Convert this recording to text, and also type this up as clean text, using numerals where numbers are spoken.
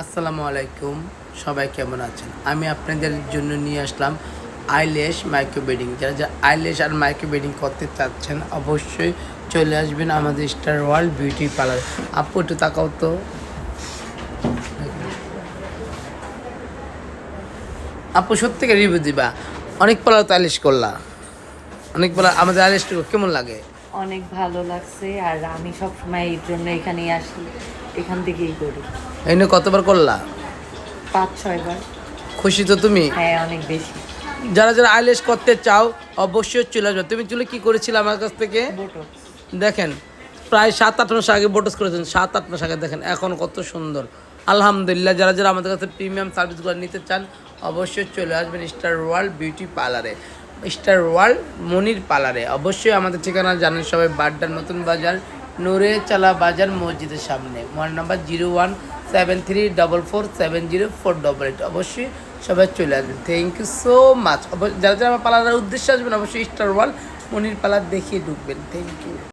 আসসালামু আলাইকুম, সবাই কেমন আছেন? আমি আপনাদের জন্য নিয়ে আসলাম আইল্যাশ মাইক্রো ব্লেডিং। যারা আইল্যাশ আর মাইক্রো ব্লেডিং করতে চাচ্ছেন অবশ্যই চলে আসবেন আমাদের স্টার ওয়ার্ল্ড বিউটি পার্লার। আপু একটু তাকাও তো। আপু সত্যিকার রিভিউ দিবা। অনেক পার্লার তো আইল্যাশ করলা, অনেক পার্লার আমাদের আইল্যাশটা কেমন লাগে? অনেক ভালো লাগছে। আর আমি সবসময় এই জন্য এখানেই আসি, এখান থেকেই করি। এই নিয়ে কতবার করলা? 5-6 বার। খুশি তো তুমি? হ্যাঁ, অনেক বেশি। যারা যারা আইল্যাশ করতে চাও অবশ্যই চলে আসবে। তুমি চলে কি করেছিলে আমার কাছ থেকে? বোটক্স। দেখেন প্রায় 7-8 মাস আগে বোটক্স করেছেন, 7-8 মাস আগে। দেখেন এখন কত সুন্দর। আলহামদুলিল্লাহ। যারা যারা আমাদের কাছে প্রিমিয়াম সার্ভিসগুলো নিতে চান অবশ্যই চলে আসবেন স্টার ওয়ার্ল্ড বিউটি পার্লারে, স্টার ওয়ার্ল্ড মনির পার্লারে। অবশ্যই আমাদের ঠিকানা জানেন সবাই, বাড্ডার নতুন বাজার, নূরে চালা বাজার মসজিদের সামনে। Mobile number 0173447048। অবশ্যই সবাই চলে আসবেন। Thank you so much. যারা যারা আমার পার্লারের উদ্দেশ্যে আসবেন অবশ্যই স্টার ওয়ার্ল্ড মনির পার্লার দেখিয়ে ঢুকবেন। Thank you.